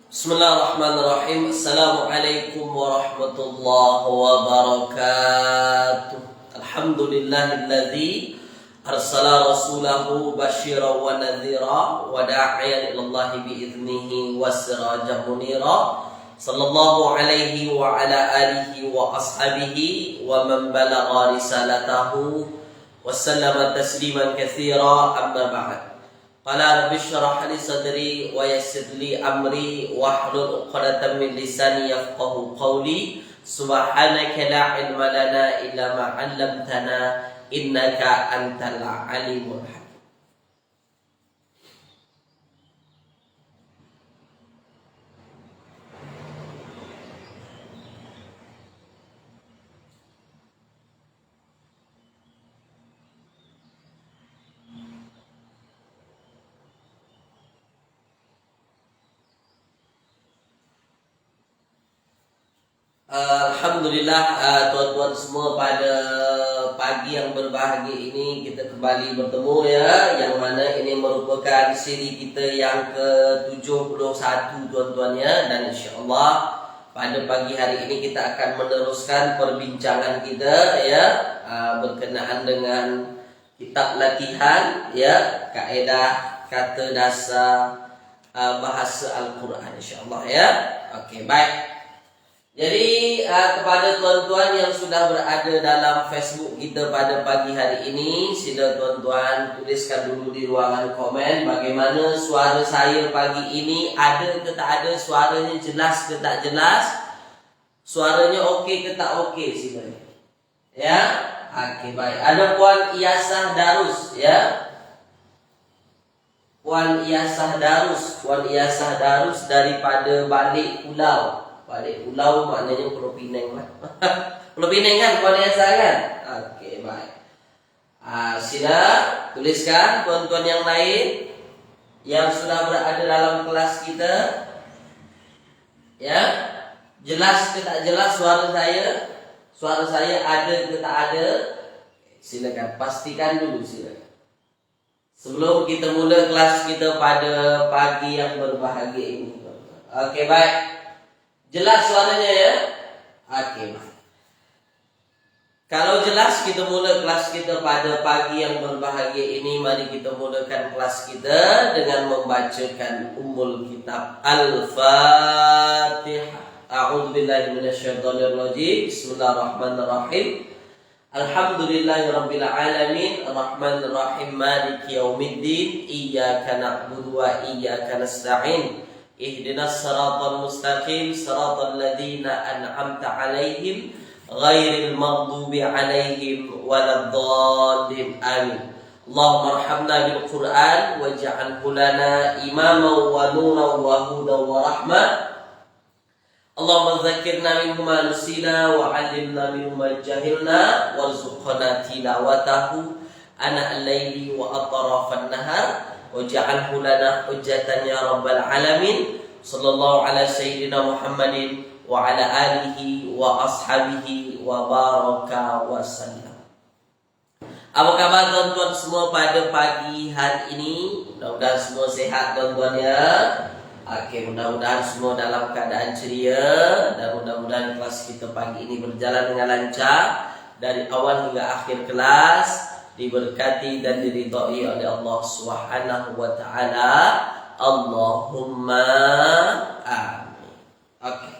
Bismillahirrahmanirrahim. Assalamualaikum warahmatullahi wabarakatuh. Alhamdulillahilladzi arsala rasulahu basyiran wa nadhira wa da'iyan ilallahi biiznihi wa sirajan munira. Sallallahu alaihi wa ala alihi wa ashabihi wa man balagha risalatahu wa sallama tasliman katsira, amma ba'd. Qala rabbi shrah li sadri wa yassir li amri wahlul 'uqdatam min lisani yafqahu qawli. Subhanaka la ilma lana illa ma 'allamtana innaka antal alimul hakim. Alhamdulillah, tuan-tuan semua, pada pagi yang berbahagia ini kita kembali bertemu ya, yang mana ini merupakan siri kita yang ke-71 tuan-tuan ya, dan insya-Allah pada pagi hari ini kita akan meneruskan perbincangan kita ya, berkenaan dengan kitab latihan ya, kaedah kata dasar bahasa Al-Quran insya-Allah ya. Okey, baik. Jadi kepada tuan-tuan yang sudah berada dalam Facebook kita pada pagi hari ini, sila tuan-tuan tuliskan dulu di ruangan komen bagaimana suara saya pagi ini, ada ke tak ada, suaranya jelas ke tak jelas, suaranya okey ke tak okey, sila ya. Okey, baik. Ada Puan Iyasah Darus ya, Puan Iyasah Darus daripada Balik Pulau. Balik Pulau maknanya Pulau Pinang lah. Pulau Pinang kan Puan Iyasah kan? Okey, baik. Sila tuliskan tuan-tuan yang lain yang sudah berada dalam kelas kita ya. Jelas ke tak jelas suara saya? Suara saya ada ke tak ada? Silakan pastikan dulu, silakan. Sebelum kita mula kelas kita pada pagi yang berbahagia ini. Okey, baik. Jelas suaranya ya? Okey, baik. Kalau jelas, kita mula kelas kita pada pagi yang berbahagia ini. Mari kita mulakan kelas kita dengan membacakan Ummul Kitab Al-Fatihah. A'udzubillahi minasyaitonirrajim. Bismillahirrahmanirrahim. Alhamdulillahirabbil alamin, arrahmanir rahim, maliki yaumiddin, iyyaka na'budu wa iyyaka nasta'in. Ihdinas siratal mustaqim, siratal ladzina an'amta 'alaihim ghairil maghdubi 'alaihim waladdallin. Amin. Allahumma arhamna bil Qur'an waj'alhu lana imaman wa nuran wa hudan wa rahmah. Allahumma dzakkirna minhu ma nusina wa 'allimna minhu ma jahilna warzuqna tilawatahu ana al-laili wa atrafan nahar waj'alhu lana hujjatan ya rabbal alamin. Sallallahu ala sayyidina Muhammadin wa ala alihi wa ashabihi wa baraka wa sallam. Apa kabar tuan-tuan semua pada pagi hari ini? Mudah-mudahan semua sehat tuan-tuan ya. Okey, mudah-mudahan semua dalam keadaan ceria, dan mudah-mudahan kelas kita pagi ini berjalan dengan lancar dari awal hingga akhir kelas, diberkati dan diridhai oleh Allah Subhanahu wa taala. Allahumma amin. Okey.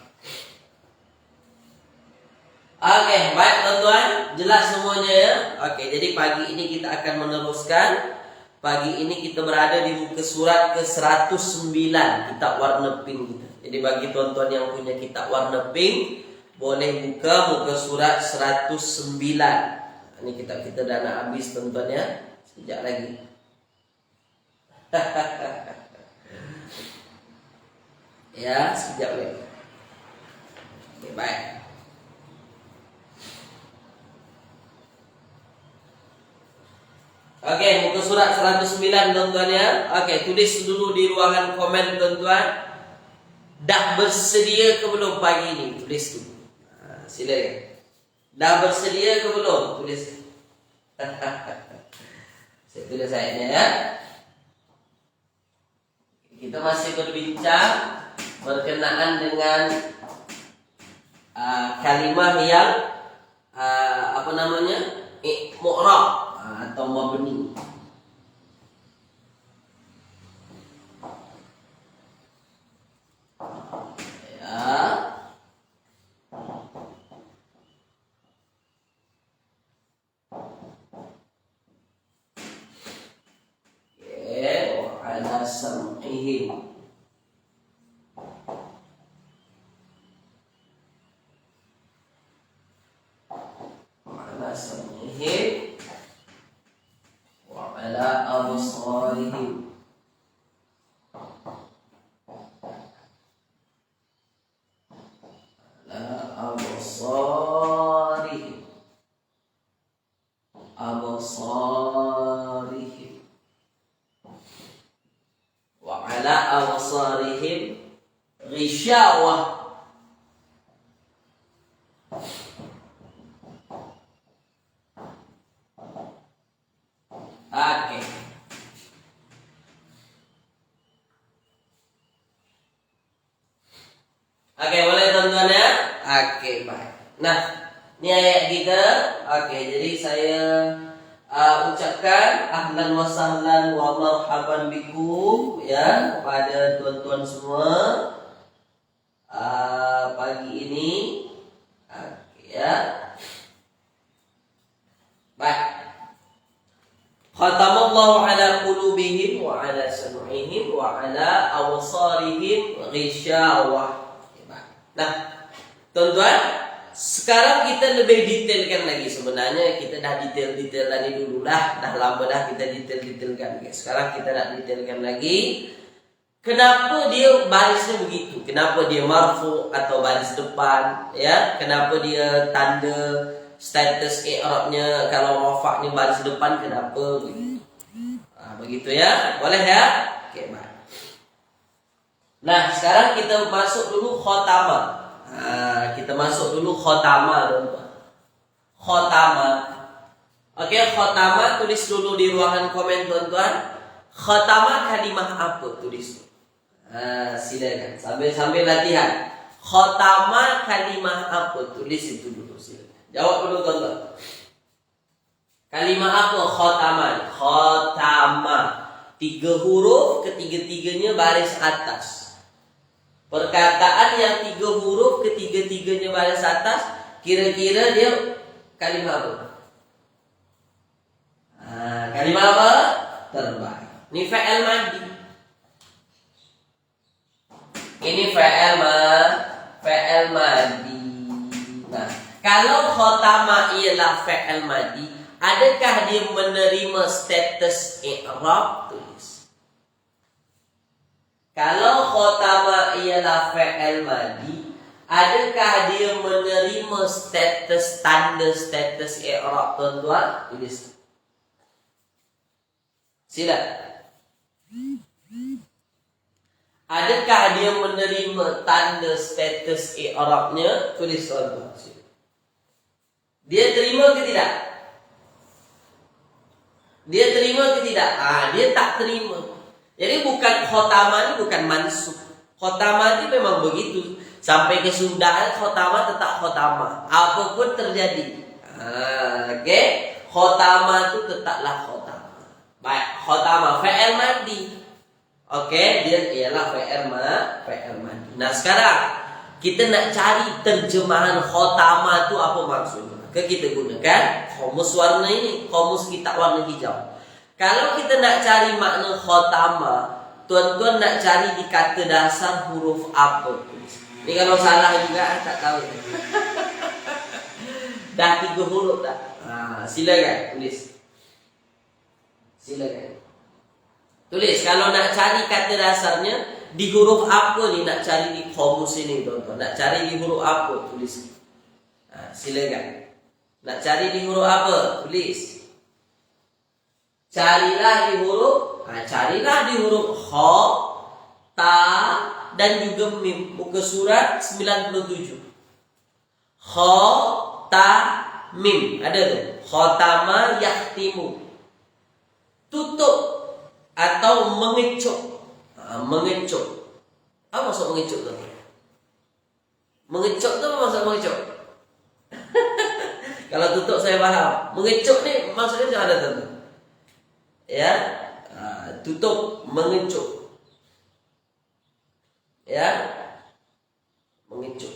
Okey, baik tuan-tuan, jelas semuanya ya. Okey, jadi pagi ini kita akan meneruskan. Pagi ini kita berada di muka surat ke-109, kitab warna pink kita. Jadi bagi tuan-tuan yang punya kitab warna pink, boleh buka muka surat 109. Ini kitab kita dah nak habis tuan-tuan ya. Sekejap lagi. Ya, sekejap lagi. Okay, baik. Okey, muka surat 109 tuan-tuan ya. Okey, tulis dulu di ruangan komen tuan-tuan. Dah bersedia ke belum pagi ini? Tulis dulu. Silakan. Dah bersedia ke belum? Tulis. Saya tulis ayatnya ya. Kita masih berbincang berkenaan dengan kalimah yang mu'rab atau mabni. Ala sam'ihim. Ala sam'ihim wa ala absarihim. Ala absarihim. Absarihim. Wa ala absarihim ghishawah. Oke. Oke, boleh teman-teman ya? Oke, baik. Nah, ini ayat kita. Oke, jadi saya ucapkan ahlan wa sahlan wa marhaban bikum ya kepada tuan-tuan semua pagi ini. Oke ya. Baik. Khatamallahu ala qulubihim wa ala sam'ihim wa ala absarihim ghishawah. Nah, teman-tuan, sekarang kita lebih detailkan lagi. Sebenarnya kita dah detail tadi dulu dah lama dah kita detailkan. Sekarang kita nak detailkan lagi. Kenapa dia barisnya begitu? Kenapa dia marfu atau baris depan? Ya, kenapa dia tanda status i'rabnya kalau rafa'nya baris depan kenapa begitu? Begitu ya. Boleh ya? Okey, baik. Nah, sekarang kita masuk dulu khatamah. Kita masuk dulu khatamah, teman-teman. Khatamah. Okey, khatamah tulis dulu di ruangan komen, teman-tuan. Khatamah kalimah apa? Tulis. Silakan. Sambil latihan. Khatamah kalimah apa? Tulis itu dulu, silakan. Jawab dulu, teman-tuan. Kalimah apa khatamah? Khatamah. 3 huruf, ketiga-tiganya baris atas. Perkataan yang 3 huruf, ketiga-tiganya baris atas, kira-kira dia kalimah apa? Kalimah apa? Terbaik. Ini fa'il madi. Ini fa'il madi. Nah, kalau khatamah ialah fa'il madi, adakah dia menerima status i'rab? Tulis. Kalau khatamah ialah fa'il madi, adakah dia menerima tanda status i'rab, tuan-tuan? Tulis. Sila. Adakah dia menerima tanda status i'rabnya? Tulis, tuan-tuan. Dia terima ke tidak? Dia terima ke tidak? Dia tak terima. Jadi bukan khatamah ini bukan mansub. Khatamah ini memang begitu. Sampai kesudahan khatamah tetap khatamah. Apapun terjadi. Oke. Khatamah itu tetaplah khatamah. Baik, khatamah fa'il madi. Oke, dia ialah fa'il madi. Nah, sekarang kita nak cari terjemahan khatamah itu apa maksudnya. Kita gunakan kamus warna ini, kamus kitab warna hijau. Kalau kita nak cari makna khatamah, tuan-tuan nak cari di kata dasar huruf apa? Ini kalau salah juga tak tahu. Dah 3 huruf tak? Silakan tulis. Silakan. Tulis kalau nak cari kata dasarnya di huruf apa ni, nak cari di kamus ini, tuan-tuan. Nak cari di huruf apa? Tulis. Silakan. Nak cari di huruf apa? Tulis. Carilah di huruf kha, ta dan juga mim. Muka surat 97. Kha, ta, mim. Ada tu. Khatama yahtimu. Tutup atau mengecup. Mengecup. Apa maksud mengecup tu? Mengecup tu apa maksud mengecup? Kalau tutup saya paham. Mengecup ni maksudnya macam mana tu? Ya, tutup, mengecup. Ya, mengecup.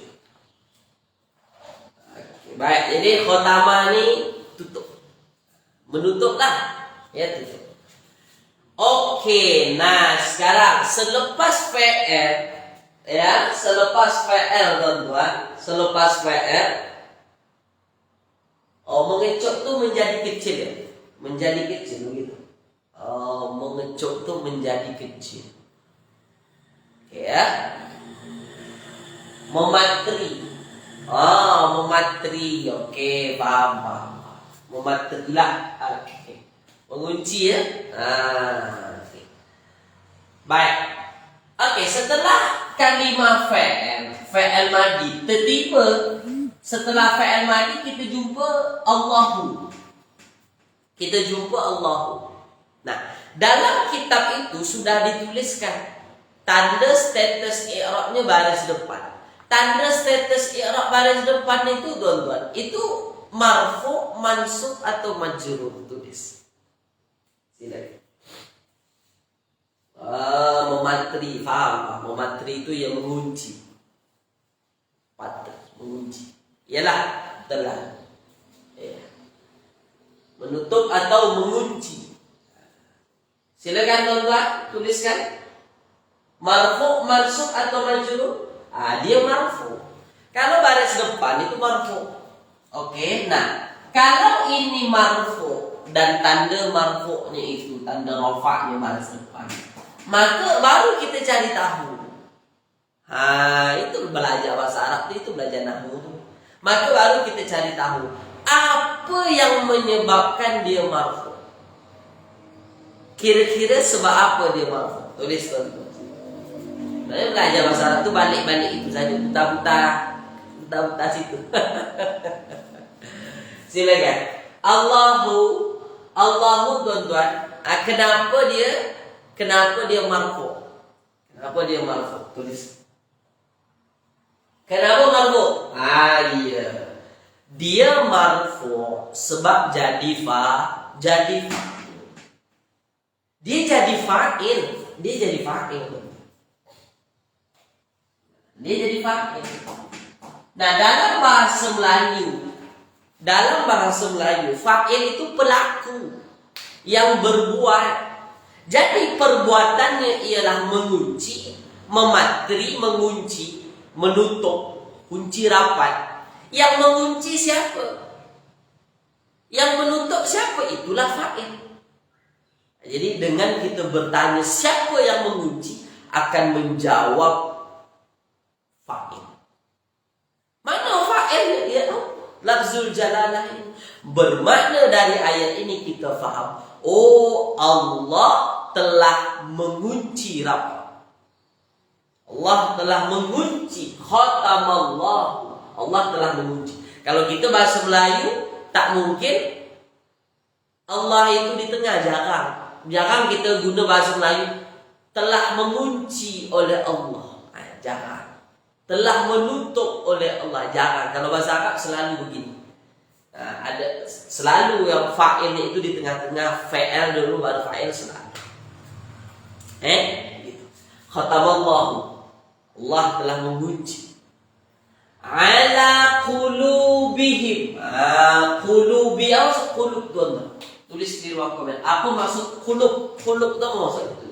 Okay, baik, jadi khotamah ni tutup. Menutuplah. Ya, tutup. Okey, nah sekarang selepas VR, ya, selepas VR tuan-tuan, selepas VR, mengecup tu menjadi kecil ya, menjadi kecil begitu. Mengecup tu menjadi kecil. Okey ya. Mematri. Mematri. Okey, faham. Mematri lah. Okey. Mengunci ya. Okay. Baik. Okey, setelah kalimah fa'al madi tertiba, setelah fa'al madi kita jumpa Allahu. Kita jumpa Allahu. Nah, dalam kitab itu sudah dituliskan tanda status i'rabnya baris depan. Tanda status i'rab baris depan itu tuan-tuan, itu marfu, mansub atau majrur, tulis. Silakan. Mematri, faham? Mematri itu yang mengunci. Patri, mengunci. Ialah telah. Ya. Menutup atau mengunci. Silakan tuan-tuan, tuliskan. Marfu, mansub atau majrur? Dia marfu. Kalau baris depan itu marfu. Oke, nah kalau ini marfu dan tanda marfu'nya itu, tanda rafa'nya baris depan, maka baru kita cari tahu. Itu belajar bahasa Arab itu belajar nahwu. Maka baru kita cari tahu apa yang menyebabkan dia marfu. Kira-kira sebab apa dia marfu? Tulis tuan-tuan. Saya belajar bahasa Arab itu balik-balik itu saja, putar-putar situ. Silakan. Allahu tuan-tuan. Kenapa dia marfu? Kenapa dia marfu? Tulis. Kenapa marfu? Iya. Dia marfu sebab jadi fa'il. Dia jadi fa'il. Dia jadi fa'il. Nah, dalam bahasa Melayu, fa'il itu pelaku yang berbuat. Jadi perbuatannya ialah mengunci, mematri, mengunci, menutup, kunci rapat. Yang mengunci siapa? Yang menutup siapa? Itulah fa'il. Jadi dengan kita bertanya siapa yang mengunci, akan menjawab fa'il. Mana fa'il? Dia tahu. Lafzul jalalah ini bermakna dari ayat ini kita faham. Allah telah mengunci rapat. Allah telah mengunci. Khatamallah. Allah telah mengunci. Kalau kita bahasa Melayu, tak mungkin Allah itu di tengah, jarang kita guna bahasa Melayu telah mengunci oleh Allah. Jarang. Telah menutup oleh Allah, jarang. Kalau bahasa Arab selalu begini. Ada selalu yang fa'ilnya itu di tengah-tengah, fa'il dulu baru fa'il selalu. Gitu. Khatamallahu. Allah telah mengunci. Ala qulubihim. Qulubi atau qulub tuan. Tulis di ruang komen. Apa maksud qulub? Qulub itu apa maksud itu?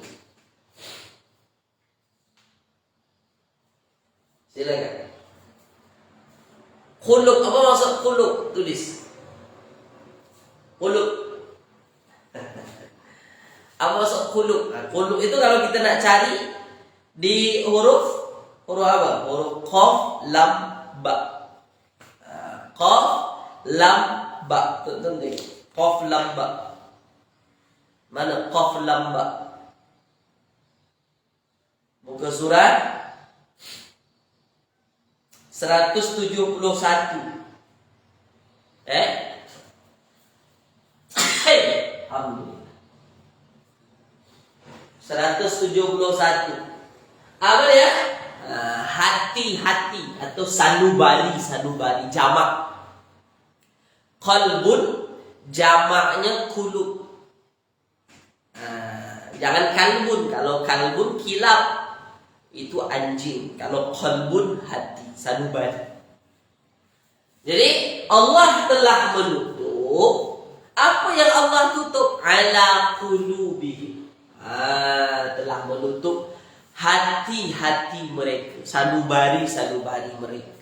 Silakan. Qulub, apa maksud qulub? Tulis. Qulub. Apa maksud qulub? Qulub itu kalau kita nak cari di huruf apa? Huruf qaf, lam, ba. Qaf, lam, ba. Tuan-tuan, qaf, lam, ba. Mana qaf, lam, ba? Muka surat 171. Alhamdulillah. 171. Apa dia? Hati-hati atau sanubari jamak. Qalbun jamaknya kulub. Jangan kalbun. Kalau kalbun kilap, itu anjing. Kalau qalbun hati, sanubari. Jadi Allah telah menutup. Apa yang Allah tutup? Ala qulubihim. Telah menutup hati-hati mereka, sanubari mereka.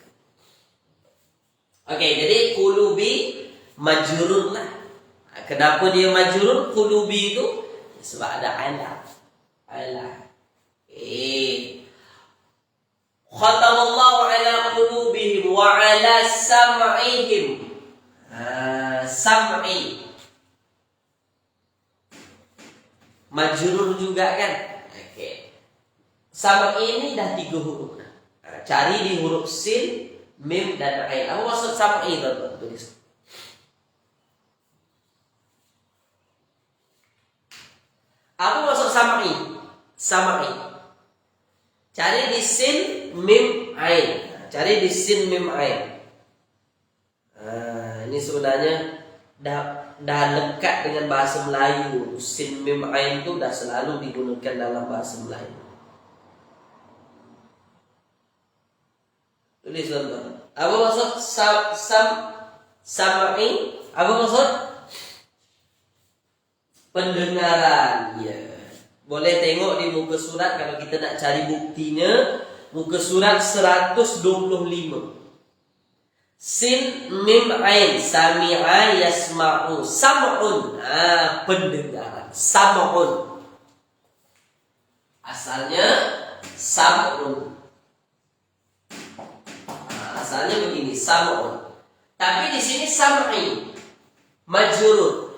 Oke, jadi qulubi majrur lah. Kenapa dia majrur qulubi itu? Sebab ada ala. Khatamallahu ala qulubihim wa ala sam'ihim. Sam'i majrur juga kan? Oke. Sam'i ini dah 3 huruf. Cari di huruf sin, mim dan ain. Apa maksud sam'i tuan-tuan? Tulis. Apa maksud sam'i? Sam'i. Cari di sin, mim, ain. Cari di sin, mim, ain. Ini sebenarnya dah lekat dengan bahasa Melayu. Sin, mim, ain itu dah selalu digunakan dalam bahasa Melayu. Tulis tuan-tuan. Apa maksud sam'i? Apa maksud? Pendengaran. Ya. Boleh tengok di muka surat kalau kita nak cari buktinya. Muka surat 125. Sin mim ain sami'a yasma'u. Sam'un. Pendengaran. Sam'un. Asalnya sam'un. Asalnya begini, sam'un. Tapi di sini sam'i majrur.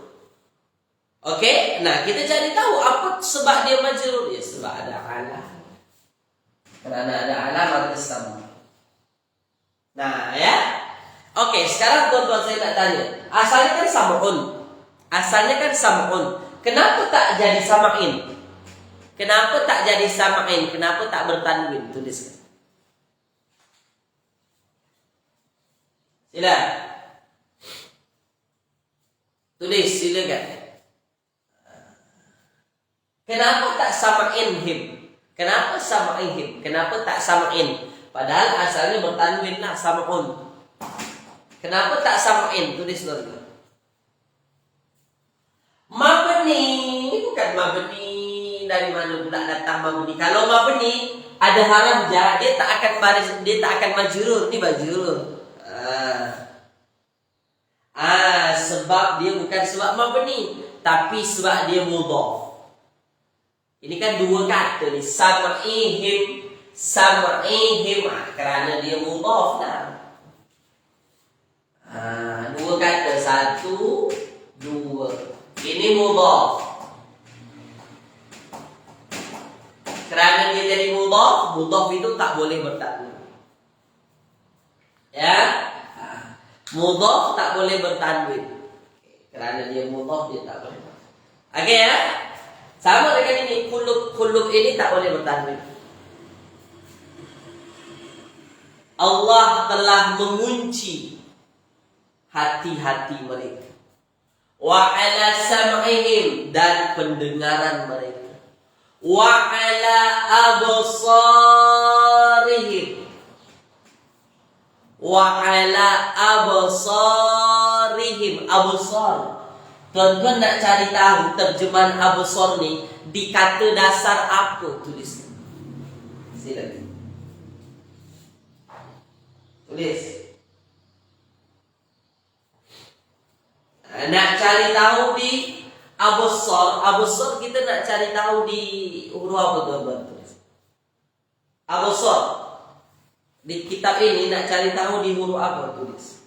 Oke, nah kita cari tahu apa sebab dia majrur. Ya sebab ada ala. Karena ada ala maka sama. Nah ya, oke sekarang tuan-tuan saya nak tanya. Asalnya kan sam'un. Kenapa tak jadi sama'in? Kenapa tak jadi sama'in? Kenapa tak bertanwin? Tuliskan. Sila. Tulis silakan. Kenapa tak sama'in him? Kenapa sama'in him? Kenapa tak sama'in? Padahal asalnya bertanwin lah sama'un. Kenapa tak sama'in? Tulis dulu. Mabni. Bukan mabni. Dari mana pula datang mabni? Kalau mabni ada haraf jar, dia tak akan majrur. Ini majrur. Sebab dia bukan sebab mabni, tapi sebab dia mudhaf. Ini kan dua kata ni, sam'ihim, kerana dia mudhaf lah. Dua kata, 1, 2. Ini mudhaf. Kerana dia jadi mudhaf itu tak boleh bertanwin. Ya, mudhaf tak boleh bertanwin. Kerana dia mudhaf dia tak boleh. Okey ya. Sama dengan ini, kulub ini tak boleh bertanwin. Allah telah mengunci hati-hati mereka. Wa ala sam'ihim, dan pendengaran mereka. Wa ala absarihim. Wa ala absarihim. Absar. Tuan-tuan nak cari tahu terjemahan absar ni di kata dasar apa? Tulis. Silakan. Tulis. Nak cari tahu di absar kita nak cari tahu di huruf apa tuan-tuan? Tulis. Absar. Di kitab ini nak cari tahu di huruf apa? Tulis.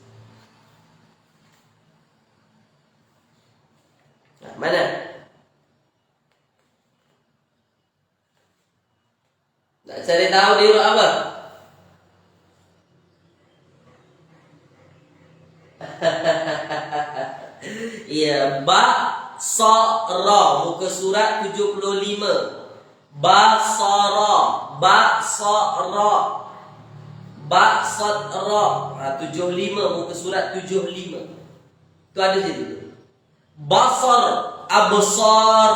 Mana? Nak cari tahu di huruf apa? Iya, ba sa ra, muka surat 75. Basara, Basara. Basara. 75 muka surat 75. Tu ada situ. Basar, absar,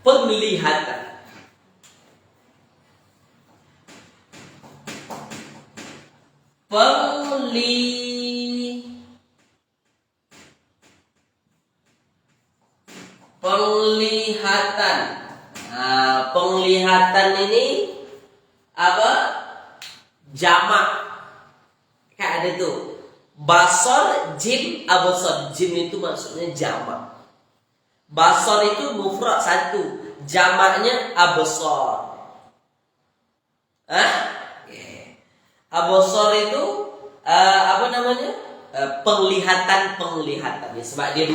penglihatan. Penglihatan. Penglihatan ini apa? Jamak. Kan ada tuh. Basar, jim, absar. Jim itu maksudnya jamak. Basar itu mufrad satu, jamaknya absar. Absar itu apa namanya? Penglihatan. Ya, sebab dia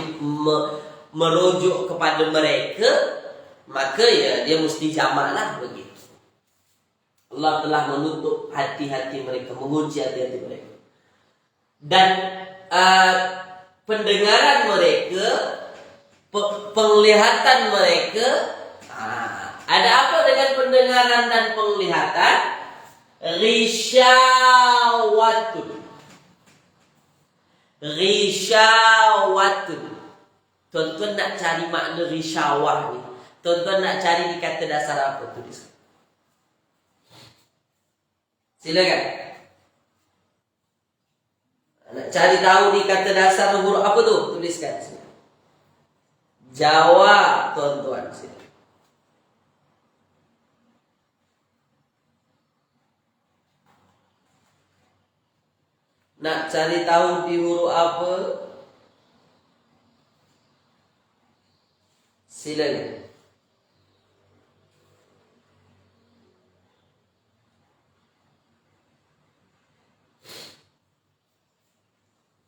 merujuk kepada mereka, maka ya dia mesti jamak lah begitu. Allah telah menutup hati-hati mereka, mengunci hati-hati mereka. Dan pendengaran mereka, penglihatan mereka, ada apa dengan pendengaran dan penglihatan? Risyawatun. Tuan-tuan nak cari makna risyawah ni, tuan-tuan nak cari di kata dasar apa? Tulis. Silakan. Nak cari tahu di kata dasar huruf apa tu? Tuliskan sini. Jawab tuan-tuan sini. Nak cari tahu di huruf apa? Silakan.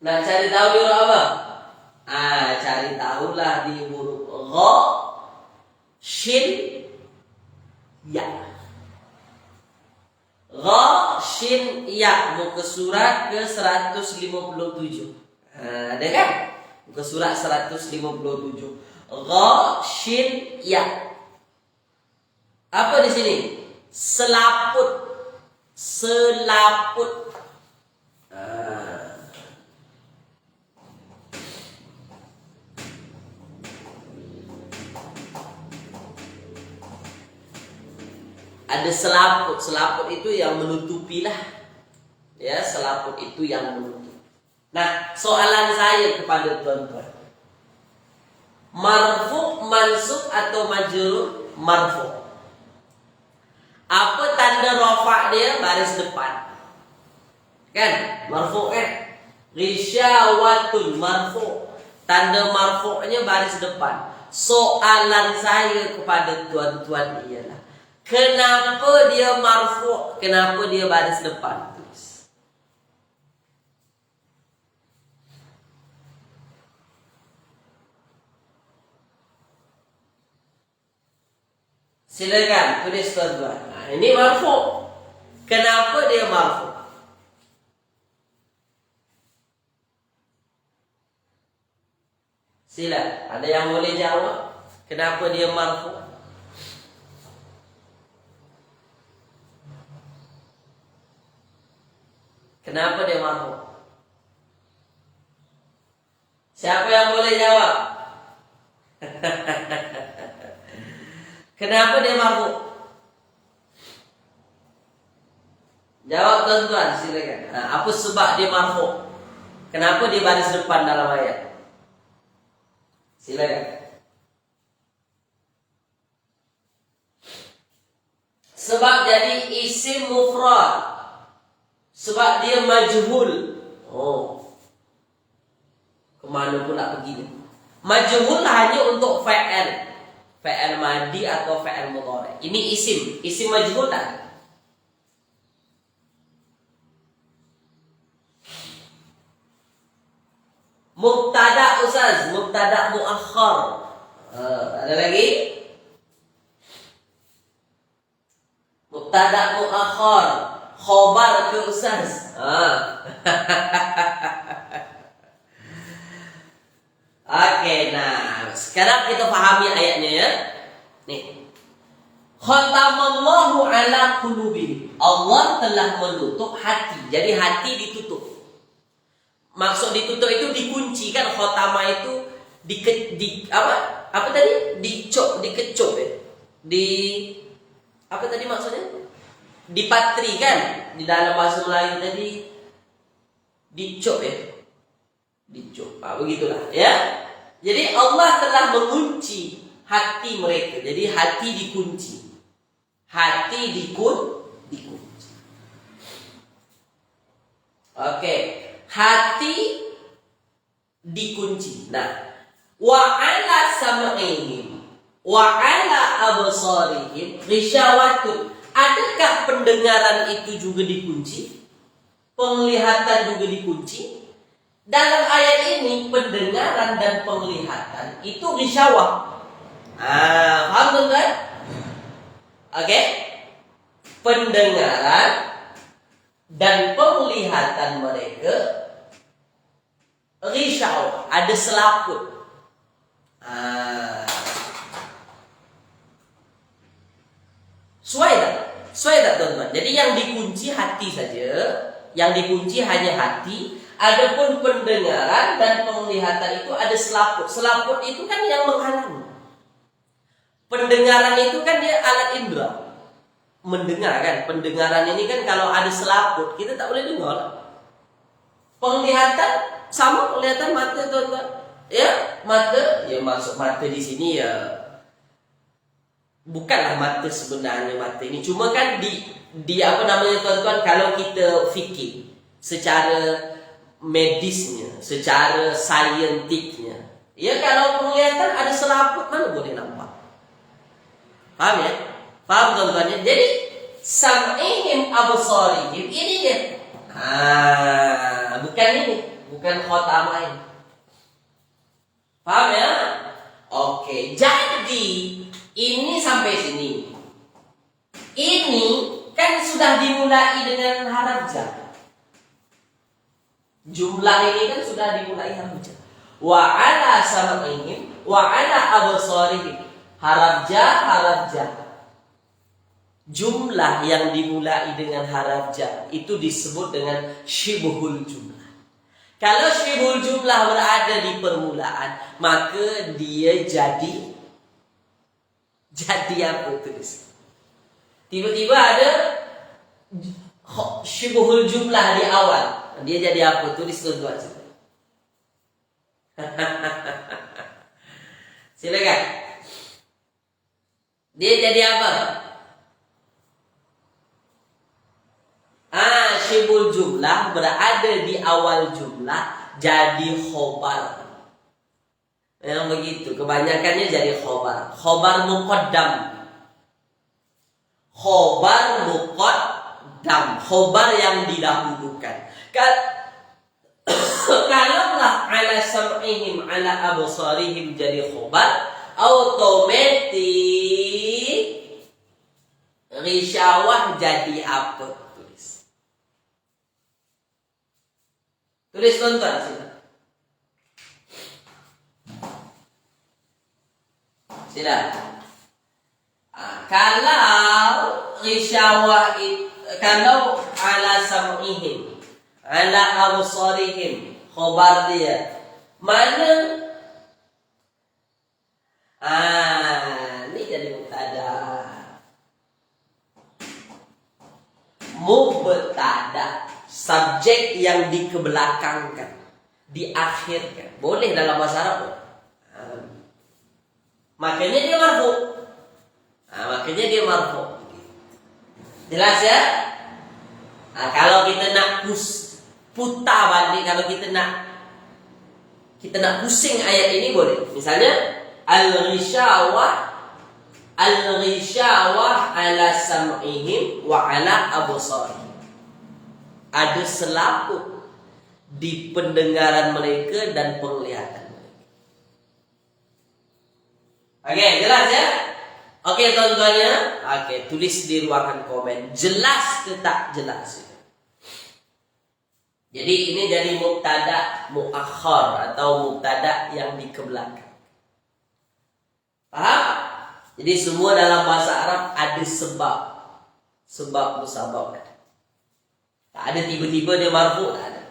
Nak cari tahu di huruf apa? Cari tahulah di huruf Gha, Shin, Ya. Gha, Shin, Ya. Muka surat ke 157. Ada kan? Muka surat 157. Gha, Shin, Ya. Apa di sini? Selaput. Selaput. Ada selaput. Selaput itu yang menutupi lah. Ya, selaput itu yang menutupi. Nah, soalan saya kepada tuan-tuan. Marfu, mansub atau majrur? Marfu. Apa tanda rafa dia? Baris depan. Kan? Marfu kan? Risyawatun, marfu. Tanda marfu'nya baris depan. Soalan saya kepada tuan-tuan ialah, kenapa dia marfu'? Kenapa dia baris depan? Tulis. Silakan tulis tuan-tuan. Ini marfu'. Kenapa dia marfu'? Sila, ada yang boleh jawab? Kenapa dia marfu'? Kenapa dia marfu'? Siapa yang boleh jawab? Kenapa dia marfu'? Jawab tuan-tuan, silakan. Apa sebab dia marfu'? Kenapa dia baris depan dalam ayat? Silakan. Sebab jadi isim mufrad. Sebab dia majhul. Kemana pula pergi ni? Majhul hanya untuk fa'il. Fa'il madi atau fa'il mudhari. Ini isim. Isim majhul tak? Mubtada ustaz. Mubtada muakhar. Ada lagi? Mubtada muakhar. Khobar ke ustaz? Oke, nah sekarang kita pahami ayatnya ya. Nih, Khatamallahu ala qulubihim. Allah telah menutup hati. Jadi hati ditutup. Maksud ditutup itu dikunci kan, khatama itu apa tadi? Dikecup ya. Apa tadi maksudnya? Dipatri kan? Di dalam bahasa Melayu tadi dicop ya. Dicop. Begitulah ya. Jadi Allah telah mengunci hati mereka. Jadi hati dikunci. Hati dikunci. Oke, hati dikunci. Nah, wa ala sam'ihim wa ala absarihim ghisyawatun. Adakah pendengaran itu juga dikunci? Penglihatan juga dikunci? Dalam ayat ini pendengaran dan penglihatan itu ghisyawah. Paham kan? Oke, pendengaran dan penglihatan mereka ghisyawah, ada selaput. Sesuai tak teman-teman? Jadi yang dikunci hati saja, yang dikunci hanya hati. Adapun pendengaran dan penglihatan itu ada selaput. Selaput itu kan yang menghalangi. Pendengaran itu kan dia alat indera. Mendengar kan. Pendengaran ini kan kalau ada selaput kita tak boleh dengar. Penglihatan sama, penglihatan mata tuan-tuan. Ya, mata, ya masuk mata di sini ya. Bukanlah mata sebenarnya mata ini. Cuma kan di apa namanya tuan-tuan, kalau kita fikir secara medisnya, secara saintiknya, ya kalau penglihatan ada selaput mana boleh nampak. Paham ya? Paham tuan-tuan? Jadi sam'ihim absarihim ini dia. Bukan ini, bukan khatamain. Paham ya? Oke, jadi ini sampai sini. Ini kan sudah dimulai dengan haraf jar. Jumlah ini kan sudah dimulai haraf jar. Wa ala sam'ihim wa ala absarihim. Haraf jar. Jumlah yang dimulai dengan haraf jar itu disebut dengan syibhul jumlah. Kalau syibhul jumlah berada di permulaan, maka dia jadi apa tulis? Tiba-tiba ada syibhul jumlah di awal. Dia jadi apa? Tulis tuan-tuan. Silakan. Dia jadi apa? Syibhul jumlah berada di awal jumlah jadi khobar. Yang begitu, kebanyakannya jadi khobar. Khobar muqaddam. Khobar yang didahulukan. Kalaulah ala sam'ihim ala absarihim jadi khobar, otomatis ghisyawah jadi apa? Tulis tuan-tuan sini. Sila. Kalau ghisyawah kalau ala sam'ihim ala absarihim khobar dia mana? Ini jadi mubtada, subjek yang dikebelakangkan, diakhirkan. Boleh dalam bahasa Arab. Makanya dia marfu. Jelas ya? Kalau kita nak putar balik, kalau kita nak pusing ayat ini boleh. Misalnya al-ghisyawah ala sam'ihim wa ala absarihim. Ada selaput di pendengaran mereka dan penglihatan mereka. Oke, jelas ya? Oke, tuan-tuannya. Oke, tulis di ruangan komen. Jelas ke tak jelas? Jadi ini jadi mubtada muakhar atau mubtada yang dikebelakang. Paham? Jadi semua dalam bahasa Arab ada sebab. Sebab musabab. Tak ada tiba-tiba dia marfu, tak ada.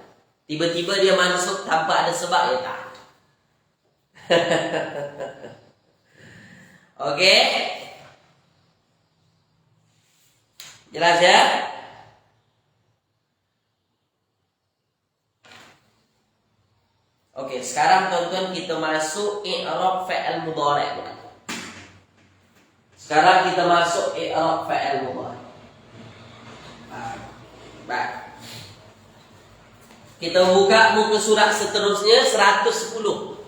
Tiba-tiba dia mansub tanpa ada sebab, ya tak. Okey. Jelas ya? Okey, sekarang tuan-tuan kita masuk i'rab fa'il mudhari'. Sekarang kita masuk i'rab fa'il mudhari'. Baik. Kita buka muka surat seterusnya 110.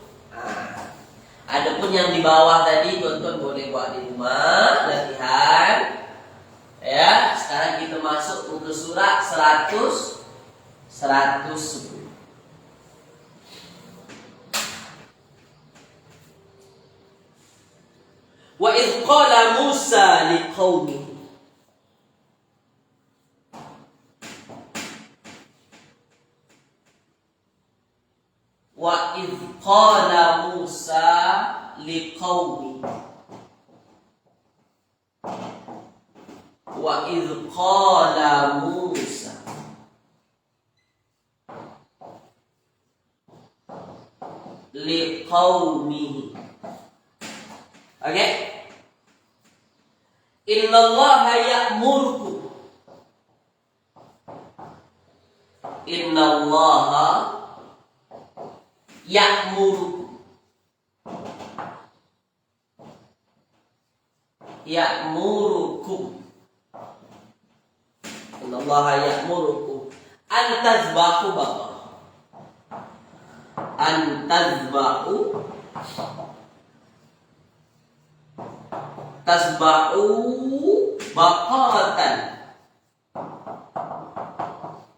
Adapun yang di bawah tadi tuan-tuan boleh buat di rumah latihan. Ya, sekarang kita masuk muka surat 110. Wa idh qala Musa liqaumihi. Wa idh qala Musa liqaumihi. Wa idh qala Musa liqaumihi. Oke? Innallaha ya'murukum. Innallaha ya'murukum. Ya'murukum. Innallaha ya'murukum an tazbahu baqarah. An tazbahu baqaratan.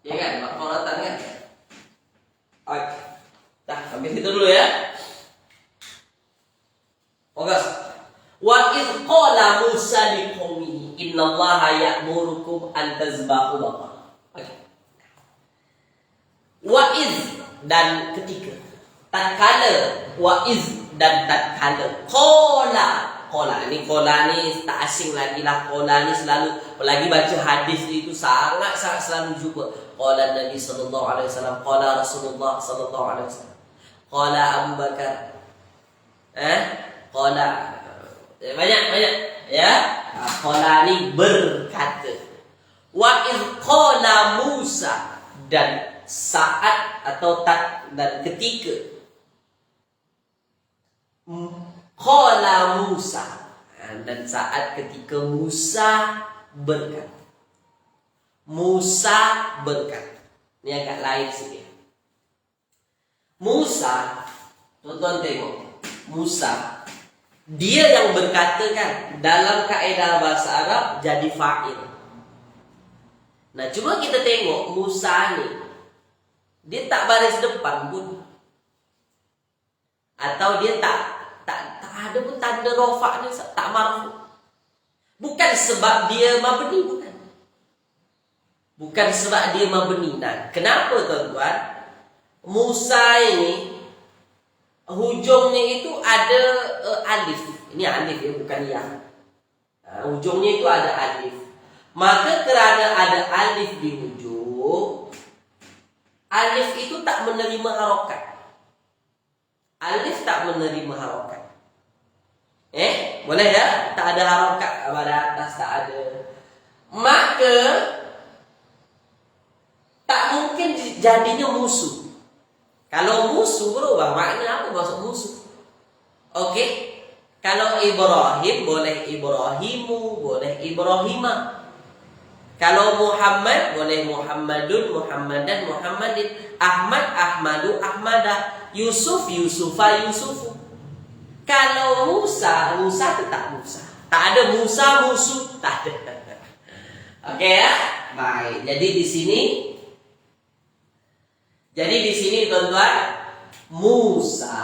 Ya kan, baqaratan kan? Oke. Dah, sampai situ dulu ya. Oke. Wa idh qala Musa liqaumihi innallaha ya'murukum an tazbahu baqarah. Oke. Wa idh dan ketika. Tatkala, wa idh dan tatkala. Qala ni tak asing lagi lah. Qala ni selalu, apalagi baca hadis itu sangat selalu jumpa. Qala Nabi sallallahu alaihi wasallam, qala Rasulullah sallallahu alaihi wasallam, qala Abu Bakar. Qala banyak ya. Qala ni berkata. Wa idh qala Musa dan saat atau dan ketika qala Musa, dan saat ketika Musa berkata. Musa berkata. Ini agak lain sikit. Musa, tuan-tuan tengok. Musa, dia yang berkata kan, dalam kaedah bahasa Arab jadi fa'il. Nah, cuma kita tengok Musa ni, dia tak baris depan pun. Atau dia tak ada pun tanda rofa ni, tak marfu. Bukan sebab dia mabni, bukan. Bukan sebab dia mabni. Nah, kenapa tuan-tuan? Musa ini hujungnya itu ada alif. Ini alif ya, bukan ya. Hujungnya itu ada alif. Maka kerana ada alif di hujung, alif itu tak menerima harokat. Alif tak menerima harokat. Boleh ya? Tak ada harokat pada atas, tak ada. Maka tak mungkin jadinya musuh. Kalau musuh berubah makna apa maksud musuh? Okey. Kalau Ibrahim boleh Ibrahimu, boleh Ibrahimah. Kalau Muhammad boleh Muhammadun, Muhammadan, Muhammadin. Ahmad, Ahmadu, Ahmadah. Yusuf, Yusufa, Yusufu. Kalau Musa, Musa tetap Musa. Tak ada Musa, musuh, tak ada. Okey ya? Baik. Jadi di sini tuan-tuan, Musa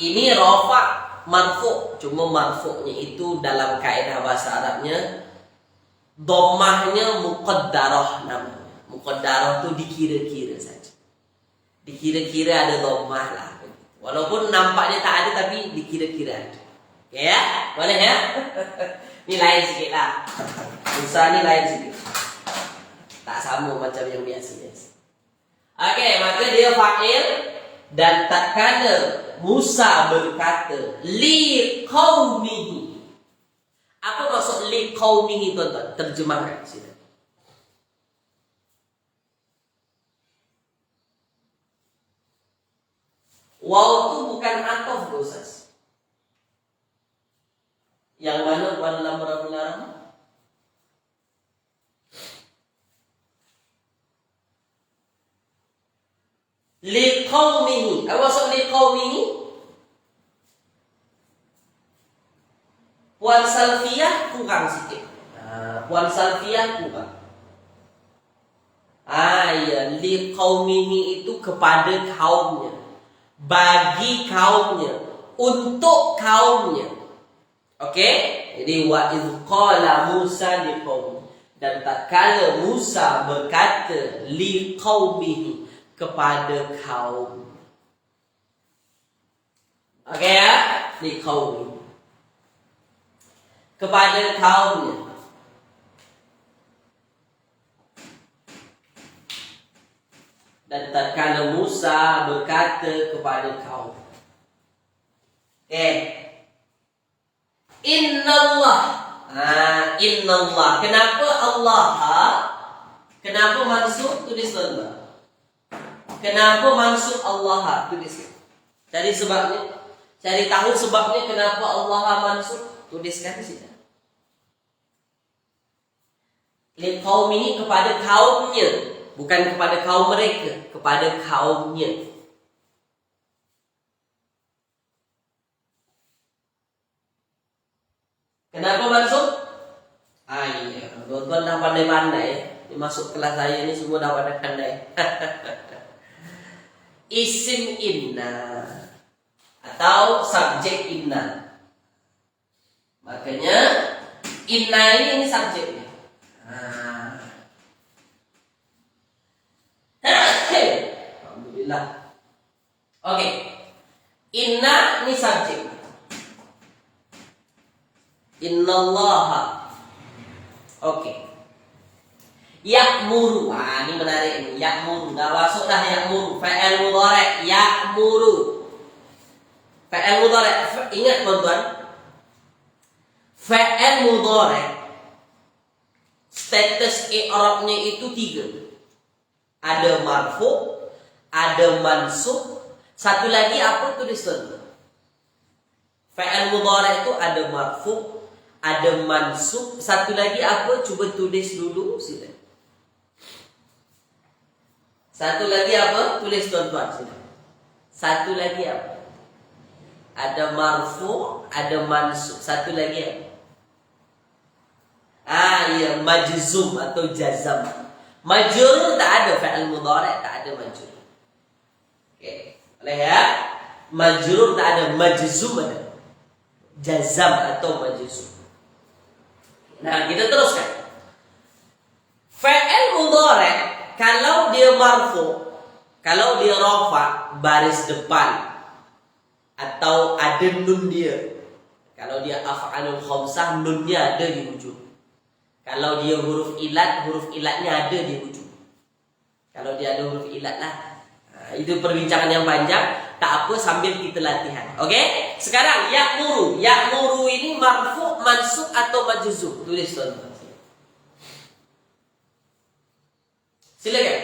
ini rafa marfu'. Cuma marfu'nya itu dalam kaedah bahasa Arabnya dhammahnya muqaddarah namanya. Muqaddarah itu dikira-kira saja. Dikira-kira ada dhammah lah. Walaupun nampaknya tak ada, tapi dikira-kira ada. Oke ya, boleh ya? Ini lain sedikit lah. Musa ini lain sedikit. Tak sama macam yang biasa-biasa. Oke, maka dia fa'il dan tatkala Musa berkata li qaumihi. Apa maksud li qaumihi tuan-tuan? Terjemahkan sini. Waw itu bukan atof dosas. Yang mana dalam Arab? Liqaumihi. Apa maksud liqaumihi? Puan salfiyah kurang sikit. Puan salfiyah kurang. Ya, liqaumihi itu kepada kaumnya, bagi kaumnya, untuk kaumnya. Oke? Jadi wa idz qala Musa liqaumi. Dan tatkala Musa berkata liqaumihi, kepada kaum. Oke ya? Di kaum. Kepada kaumnya. Dan tatkala Musa berkata kepada kaum. Innallah. Innallah. Kenapa Allah? Kenapa mansub? Tulis tuan-tuan. Kenapa mansub Allah? Tuliskan. Cari sebabnya. Cari tahu sebabnya kenapa Allah mansub. Tuliskan di sini. Liqaumihi, kepada kaumnya, bukan kepada kaum mereka, kepada kaumnya. Kenapa mansub? Iya, tuan-tuan dah pandai-pandai ya. Masuk kelas saya ini semua dah pandai-pandai. Isim inna atau subjek inna. Makanya inna ini subjeknya. Alhamdulillah. Oke. Inna ini subjek. Innallaha. Oke. Ya'muru. Ini menarik ini. Ya'muru. Dah masuk dah ya'muru. Fa'il mudhari'. Ya'muru. Fa'il mudhari'. Ingat tuan-tuan. Fa'il mudhari'. Status i'rabnya itu 3. Ada marfu', ada mansub, satu lagi apa tulis tuan-tuan? Fa'il mudhari' itu ada marfu', ada mansub, satu lagi apa? Cuba tulis dulu sila. Satu lagi apa? Tulis tuan-tuan sila. Satu lagi apa? Ada marfu', ada mansub, satu lagi apa? Ya, majzum atau jazam. Majrur tak ada, fa'il mudhari' tak ada majrur. Oke, boleh ya? Majrur tak ada, majzum ada. Jazam atau majzum. Nah, kita teruskan. Fa'il mudhari' kalau dia marfu, kalau dia rafa, baris depan atau ada nun dia. Kalau dia af'alul khamsah, nunnya ada di ujung. Kalau dia huruf ilatnya ada di ujung. Kalau dia ada huruf ilat lah. Itu perbincangan yang panjang. Tak apa, sambil kita latihan. Oke? Sekarang ya'muru. Ya'muru ini marfu', mansub atau majzum? Tulis tuan-tuan. Silakan.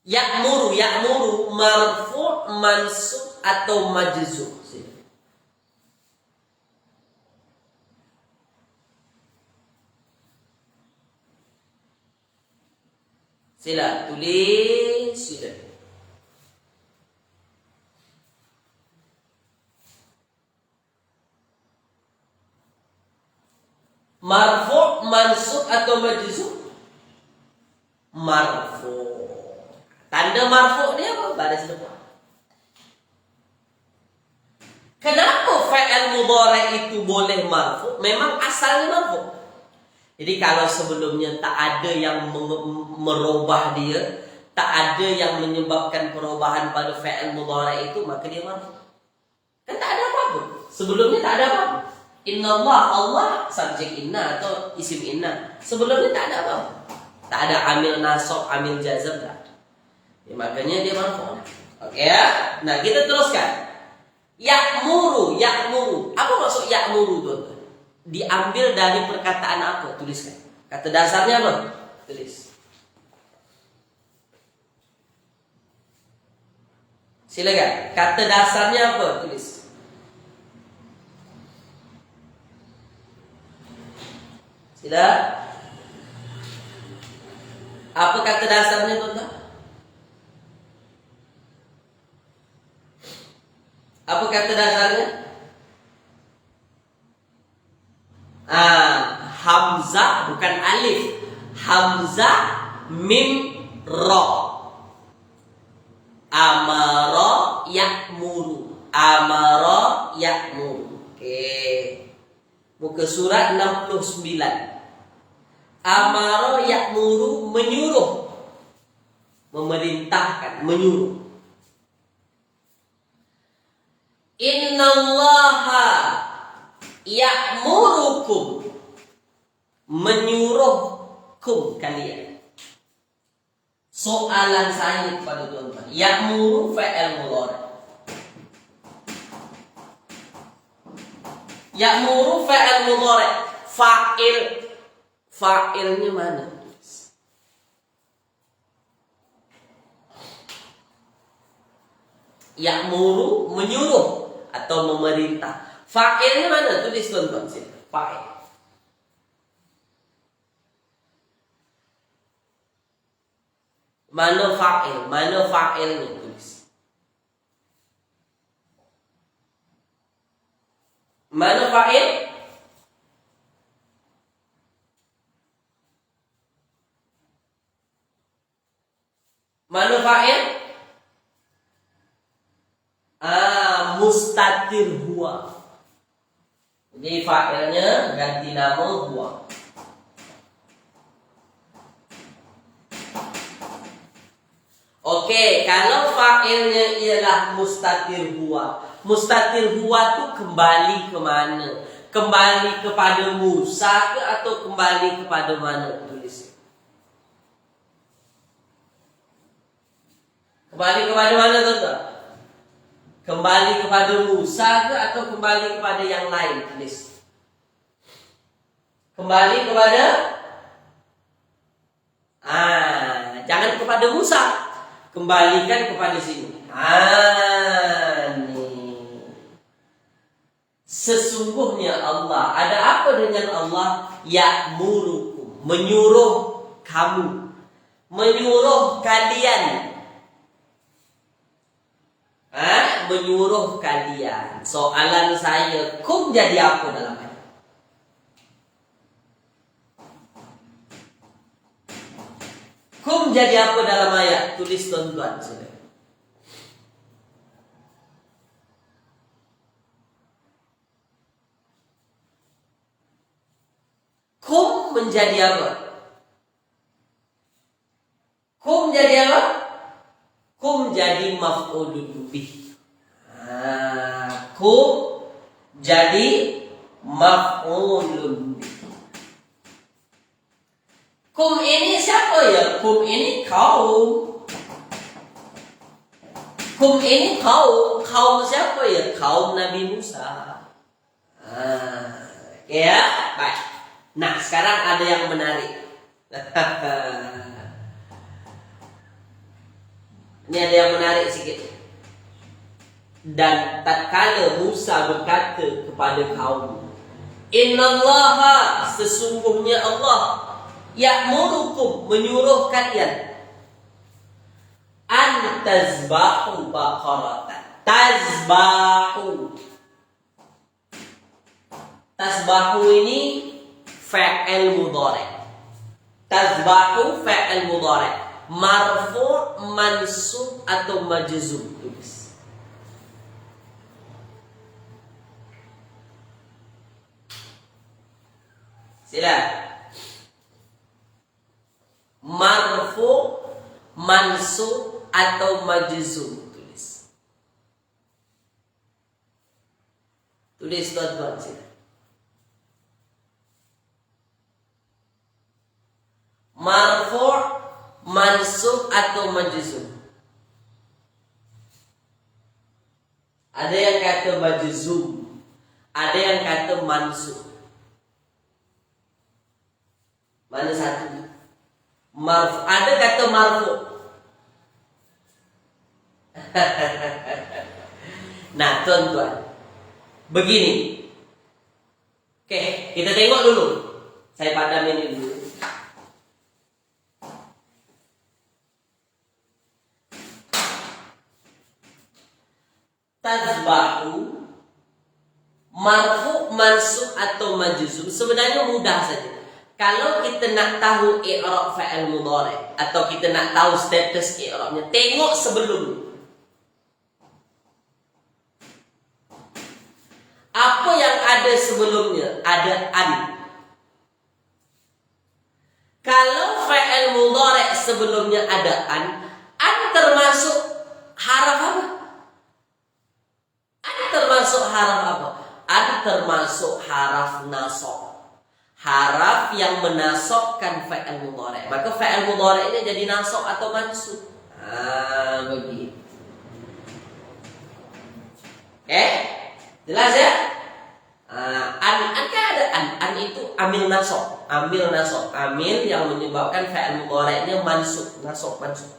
Ya'muru marfu', mansub atau majzum? Silakan. Sila tulis sila. Marfu', mansub atau majzum? Marfu'. Tanda marfu' ni apa? Baris depan. Kenapa fa'il mudhari' itu boleh marfu'? Memang asalnya marfu'. Jadi kalau sebelumnya tak ada yang merubah dia, tak ada yang menyebabkan perubahan pada fa'il mudhari' itu, maka dia marfu'. Kan tak ada apa-apa. Sebelumnya tak ada apa. Inna Allah subjek inna atau isim inna. Sebelumnya tak ada apa. Tak ada amil nasab, amil jazm tak. Ya, makanya dia marfu. Oke ya. Nah, kita teruskan. Ya'muru. Apa maksud ya'muru, tuan-tuan? Diambil dari perkataan apa? Tuliskan. Kata dasarnya apa? Tulis. Silakan. Kata dasarnya apa? Tulis. Sila. Apa kata dasarnya, tuan-tuan? Apa kata dasarnya? Hamzah bukan alif. Hamzah mim ra. Amara ya'muru. Amara ya'muru. Oke. Muka surat 69. Amara ya'muru, menyuruh. Memerintahkan, menyuruh. Innallaha ya'murukum, menyuruhkum kalian. Soalan saya kepada tuan-tuan, ya'muru fa'il mudhari. Ya'muru fa'il mudhari. Fa'ilnya mana? Ya'muru, menyuruh atau memerintah. Fa'ilnya mana? Tulis tuan-tuan sini. Fa'il. Mana fa'il? Mana fa'ilnya? Tulis. Mana fa'il? Mana fa'il? Mustatir huwa. Jadi fa'ilnya ganti nama huwa. Oke, kalau fa'ilnya ialah mustatir huwa. Mustatir huwa itu kembali ke mana? Kembali kepada Musa ke atau kembali kepada mana? Tulis. Kembali kepada mana, tuan-tuan? Kembali kepada Musa ke atau kembali kepada yang lain? Tulis. Kembali kepada jangan kepada Musa. Kembalikan kepada sini. Nih. Sesungguhnya Allah. Ada apa dengan Allah? Ya'murukum, menyuruh kamu, menyuruh kalian. Menyuruh kalian. Soalan saya, kum jadi apa dalam ayat? Kum jadi apa dalam ayat? Tulis tuan-tuan. Kum menjadi apa? Kum jadi apa? Kum jadi maf'ulun bih. Kum jadi maf'ulun bih. Kum ini siapa ya? Kum ini kaum. Kum ini kaum. Kaum siapa ya? Kaum Nabi Musa. Ya, baik. Nah, sekarang ada yang menarik. Ini ada yang menarik sedikit. Dan tatkala Musa berkata kepada kaum, Innallaha, sesungguhnya Allah, ya'murukum, menyuruh kalian, an tazbahu baqaratan. Tazbahu. Tazbahu ini fa'il mudhari. Tazbahu fa'il mudhari. Marfu', mansub atau majzum. Tulis. Sila. Marfu', mansub atau majzum. Tulis. Tulis tuan-tuan sini. Marfu', mansub atau majzum? Ada yang kata majzum, ada yang kata mansub. Mana satu? Ada kata marfu'. Nah, tuan-tuan, begini. Oke, kita tengok dulu. Saya padam ini dulu. Tazbahu, marfu', mansub atau majzum sebenarnya mudah saja. Kalau kita nak tahu i'rab fa'il mudhari' atau kita nak tahu status i'rabnya, tengok sebelumnya. Apa yang ada sebelumnya? Ada an. Kalau fa'il mudhari' sebelumnya ada an termasuk haraf apa? Termasuk haraf apa? Termasuk haraf nasab. Haraf yang menasabkan fa'il mudhari'. Maka fa'il mudhari' ini jadi nasab atau mansub. Begitu. Jelas ya? An kan ada an itu amil nasab. Amil yang menyebabkan fa'il mudhari'-nya mansub, nasab, mansub.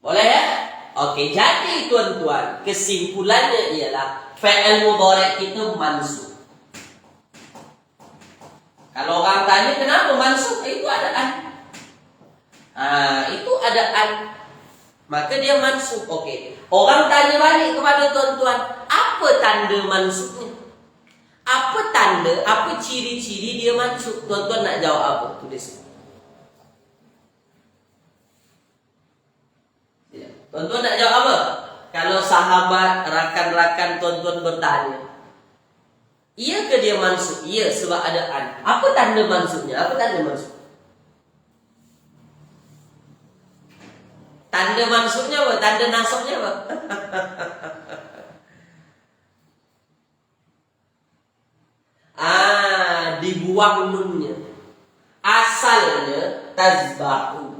Boleh ya? Oke, jadi tuan-tuan, kesimpulannya ialah fa'il mudhari' kita mansub. Kalau orang tanya kenapa mansub, itu ada an. Itu ada an. Maka dia mansub. Oke. Orang tanya balik kepada tuan-tuan, apa tanda mansubnya? Apa tanda, apa ciri-ciri dia mansub? Tuan-tuan nak jawab apa? Tulis. Tuan-tuan nak jawab apa? Kalau sahabat, rakan-rakan tuan-tuan bertanya, iya ke dia mansub? Iya, sebab ada an. Apa tanda mansubnya? Apa tanda mansub? Tanda mansubnya apa? Tanda nasabnya apa? Dibuang nunnya. Asalnya tazbahu.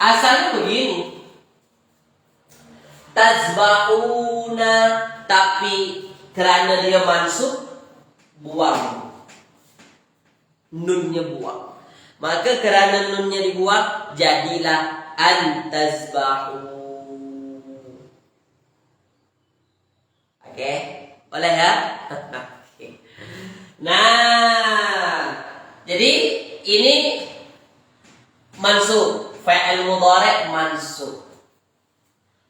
Asalnya begini, tazbahuna, tapi kerana dia mansub, buang nunnya, buang. Maka kerana nunnya dibuang, jadilah antazbahu. Oke, boleh ya? Nah, jadi ini mansub. Fa'il mudhari' mansub.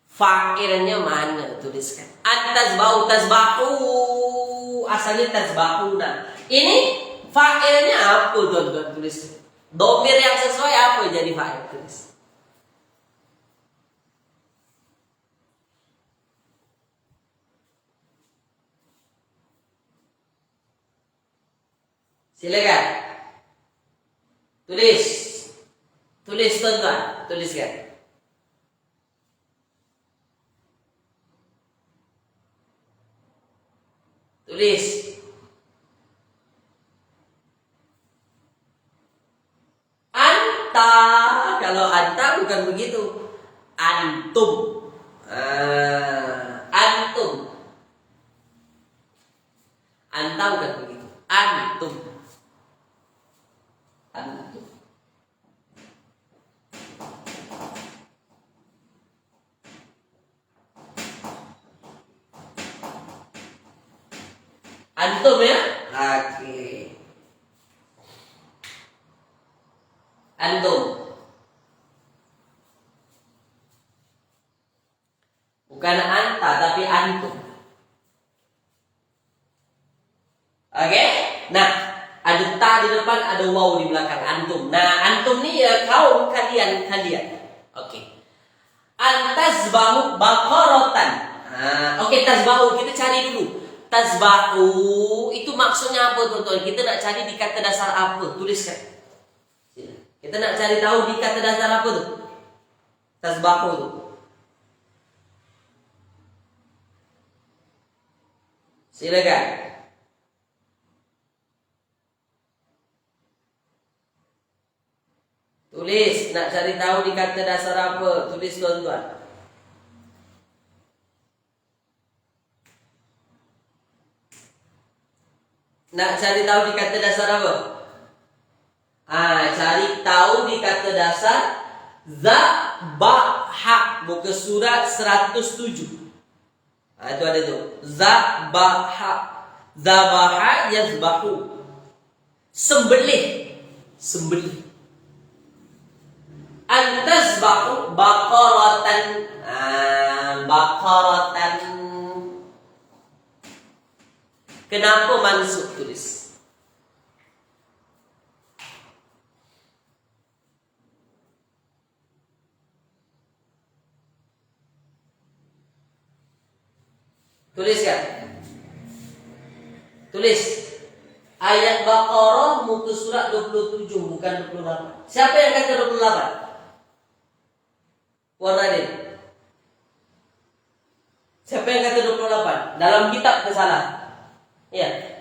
Fa'ilnya mana? Tuliskan. At-tazbahu, tazbahu. Asalnya tazbahuna. Ini fa'ilnya apa, tuan-tuan? Tuliskan. Domir yang sesuai apa jadi fa'il? Tulis. Silakan. Tulis. Tulis tuan-tuan, tuliskan. Tulis. Anta, kalau anta bukan begitu. Antum. Antum. Anta bukan begitu. Antum. Antum. Antum ya? Oke. Antum. Bukan anta tapi antum. Oke? Nah, ada ta di depan, ada waw di belakang, antum. Nah, antum ni ya kaum kalian. Oke. Antazbahu baqaratan. Oke, tazbahu kita cari dulu. Tazbahu itu maksudnya apa, tuan-tuan? Kita nak cari di kata dasar apa? Tuliskan. Kita nak cari tahu di kata dasar apa tu? Tasbahu tu. Silakan. Tulis, nak cari tahu di kata dasar apa? Tulis tuan-tuan. Nak cari tahu di kata dasar apa? Cari tahu di kata dasar Zabaha, muka surat 107. Itu ada tu. Zabaha. Zabaha yazbahu. Sembelih. Sembelih. Antasbahu baqaratan. Baqaratan. Kenapa mansub tulis? Tuliskan. Tulis. Ayat Baqarah muka surat 27 bukan 28. Siapa yang kata 28? Warna dia. Siapa yang kata 28? Dalam kitab kesalah. Ya.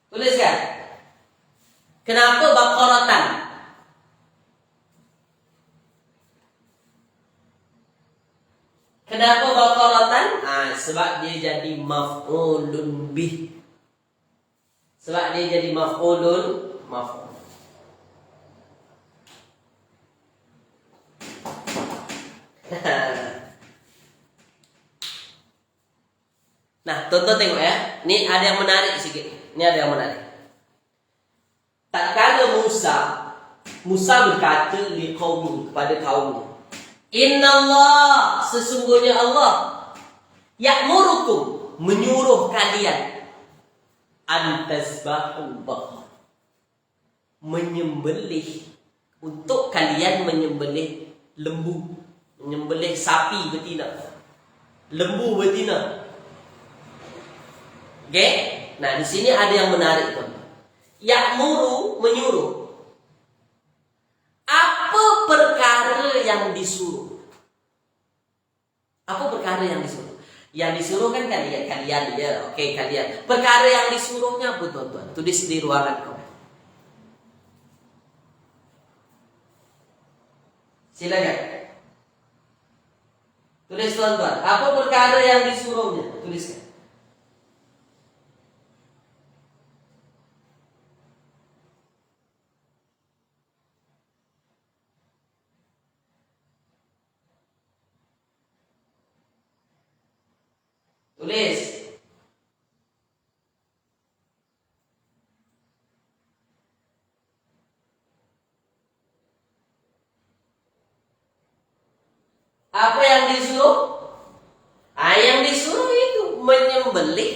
Tuliskan. Kenapa Baqaratan? Kenapa Baqaratan? Sebab dia jadi maf'ulun bih. Sebab dia jadi maf'ul. Nah, tonton tengok ya. Ini ada yang menarik sikit. Ini ada yang menarik. Tak kala Musa berkata liqaumi, kepada kaumnya, Innallah, sesungguhnya Allah, ya'murukum, menyuruh kalian, antasbahu baqar, menyembelih, untuk kalian menyembelih lembu, menyembelih sapi betina, lembu betina. Okey? Nah, di sini ada yang menarik, teman. Ya'muru, menyuruh. Apa perkara yang disuruh? Apa perkara yang disuruh? Yang disuruh kan kalian ya. Okey, kalian. Perkara yang disuruhnya apa, tuan-tuan? Tulis di ruangan kau. Silakan. Tulis, tuan-tuan. Apa perkara yang disuruhnya? Tuliskan. Tulis. Apa yang disuruh? Yang disuruh itu menyembelih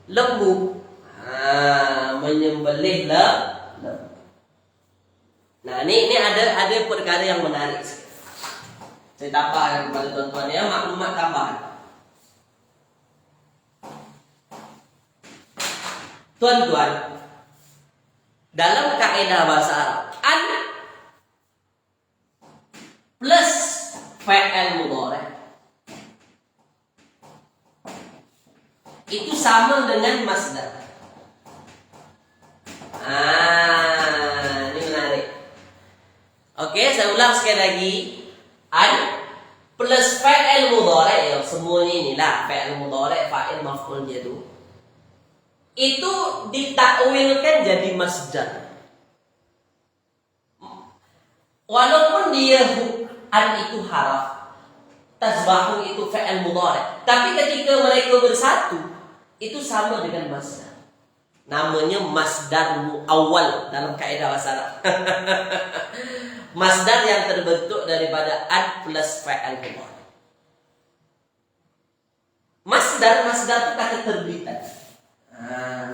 lembu. Menyembelih lembu. Nah, ini ada perkara yang menarik. Saya tambahkan kepada tuan-tuan ya, maklumat tambahan. Tuan-tuan, dalam kaidah bahasa Arab, an plus fi'il mudhari' itu sama dengan masdar. Ini menarik. Oke, saya ulang sekali lagi. An plus fi'il mudhari', ya, semuanya inilah fi'il mudhari', fa'il maf'ul dia itu ditakwilkan jadi masdar. Walaupun dia an itu haraf, tasbahu itu fi'il mudhari', tapi ketika mereka bersatu itu sama dengan masdar. Namanya masdar muawwal dalam kaidah bahasa Arab. Masdar yang terbentuk daripada an plus fi'il mudhari'. Masdar itu kata terbitan.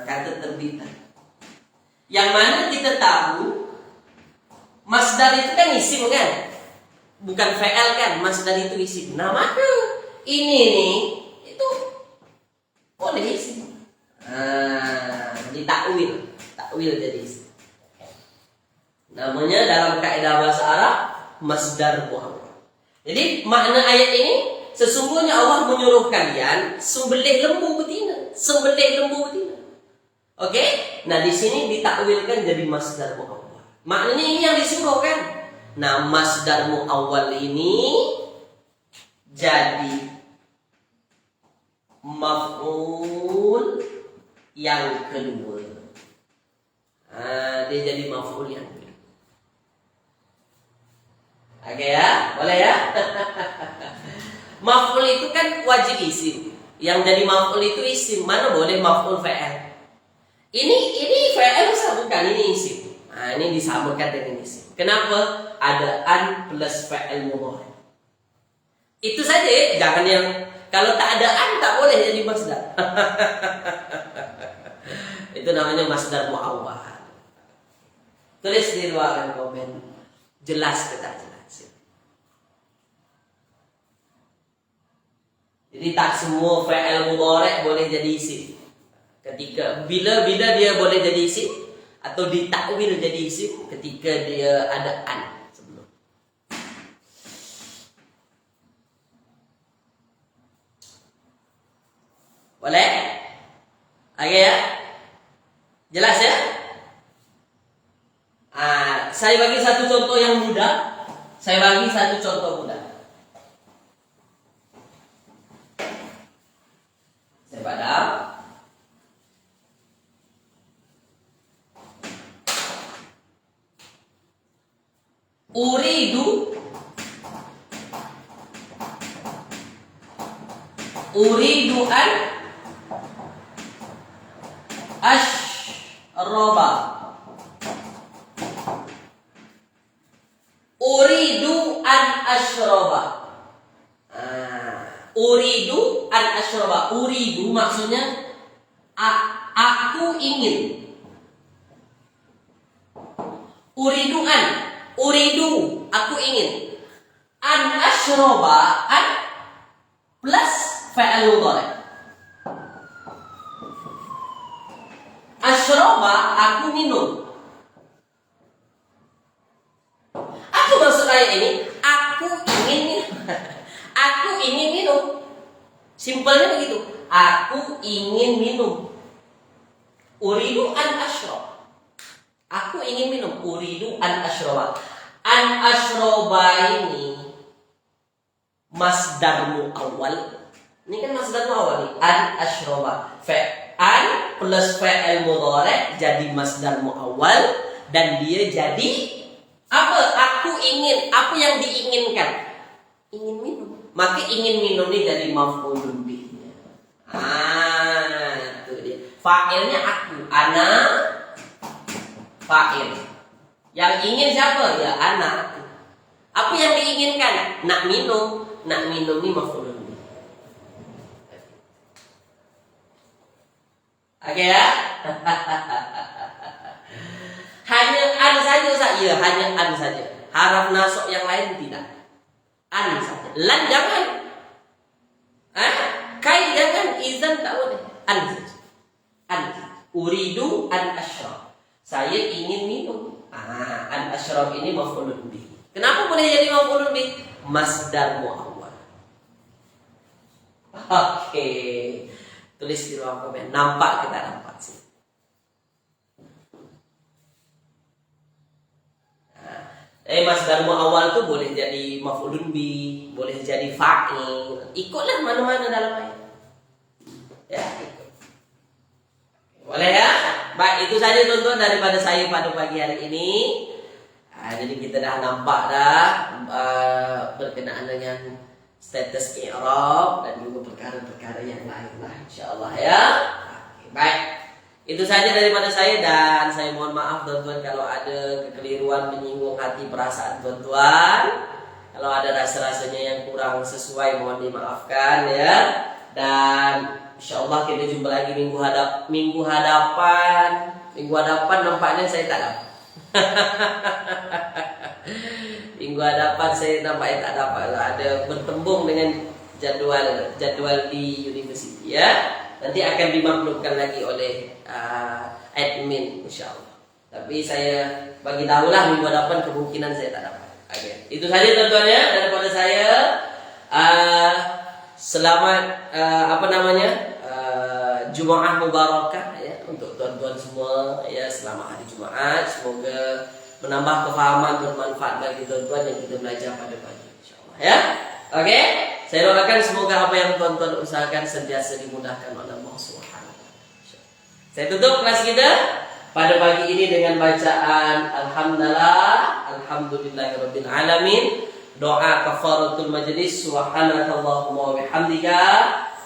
Kata terbitan. Yang mana kita tahu masdar itu kan isim kan? Bukan fi'il kan? Masdar itu isim. Nah, maka ini nih itu boleh isim. ditakwil. Takwil jadi isim. Namanya dalam kaidah bahasa Arab masdar muawwal. Jadi makna ayat ini, sesungguhnya Allah menyuruh kalian sembelih lembu betina, sembelih lembu betina. Oke? Nah, di sini ditakwilkan jadi masdar muawwal. Maknanya ini yang disuruh kan? Nah, masdar muawwal ini jadi maf'ul yang kedua. Dia jadi maf'ul yang kedua. Oke ya, boleh ya? Maf'ul itu kan wajib isim. Yang jadi maf'ul itu isim. Mana boleh maf'ul fa'il? Ini fa'il bukan, ini isim. Nah, ini disamakan dengan isim. Kenapa? Ada an plus fa'il mudhari. Itu saja ya, jangan yang kalau tak ada an tak boleh jadi masdar. Itu namanya masdar muawwal. Tulis di ruangan komen. Jelas ke tak jelas. Jadi tak semua fa'il mudhari boleh jadi isim. Bila dia boleh jadi isim atau ditakwil jadi isim ketika dia ada an sebelum. Boleh? Oke ya? Jelas ya? Saya bagi satu contoh yang mudah. Saya bagi satu contoh mudah. Saya padam. Uridu an ashroba. Uridu an ashroba. Uridu an ashroba. Uridu maksudnya aku ingin. Uridu aku ingin. An ashroba, an plus fa'il mudhari. Ashroba aku minum. Aku maksud ayat ini, aku ingin minum. Aku ingin minum. Simpelnya begitu. Aku ingin minum. Uridu an ashroba. Aku ingin minum. Uridu an ashroba. An ashroba ini masdar muawwal. Ini kan masdar muawwal nih. An ashroba. An plus fa'il mudhari jadi masdar muawwal dan dia jadi apa? Aku ingin. Apa yang diinginkan? Ingin minum. Maka ingin minum ini jadi maf'ulun bih. Itu dia. Fa'ilnya aku. Ana fa'il. Yang ingin siapa? Ya anak. Apa yang diinginkan? Nak minum. Nak minum ini maf'ulun bih. Oke ya? Hanya an saja Ustaz. Ya, hanya an saja. Haraf nasab yang lain tidak. An saja. Lan jangan. Kai jangan. Izan tak boleh. An saja. An. Uridu an ashrab. Saya ingin minum. An ashrab ini maf'ulun bih. Kenapa boleh jadi maf'ulun bih? Masdar muawwal. Oke. Tulis di ruang komen. Nampak kita nampak sih. Masdar muawwal itu boleh jadi maf'ulun bih, boleh jadi fa'il. Ikutlah mana-mana dalam ayat. Ya, ikut. Boleh ya? Baik, itu saja tuan-tuan daripada saya pada pagi hari ini. Jadi kita dah nampak dah berkenaan dengan status i'rab dan juga perkara-perkara yang lain lah, insyaallah ya. Oke, baik. Itu saja daripada saya dan saya mohon maaf tuan-tuan kalau ada kekeliruan menyinggung hati perasaan tuan-tuan. Kalau ada rasa-rasanya yang kurang sesuai mohon dimaafkan ya. Dan insyaallah kita jumpa lagi minggu hadapan. Minggu hadapan nampaknya saya tak dapat. Minggu hadapan saya nampaknya tak dapat. Ada bertembung dengan jadwal di universiti ya. Nanti akan dimaklumkan lagi oleh admin insyaallah. Tapi saya bagi tahulah minggu depan kemungkinan saya tak dapat. Oke. Itu saja tuan-tuan ya daripada saya. Selamat Jumaah Mubarakah ya untuk tuan-tuan semua ya, selamat hari Jumaat. Semoga menambah kefahaman bermanfaat bagi tuan-tuan yang kita belajar pada pagi insyaallah ya. Oke. Saya doakan semoga apa yang tuan-tuan usahakan sentiasa dimudahkan oleh Allah Subhanahu wa taala. Saya tutup kelas kita pada pagi ini dengan bacaan alhamdulillahirabbil alamin. Doa kafaratul majlis, subhanakallahumma wa bihamdika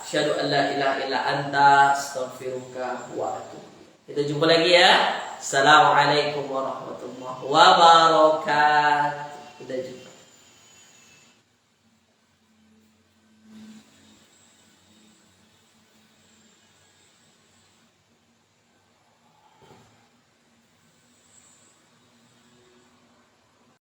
asyhadu an la ilaha illa anta astaghfiruka wa atubu. Kita jumpa lagi ya. Assalamualaikum warahmatullahi wabarakatuh.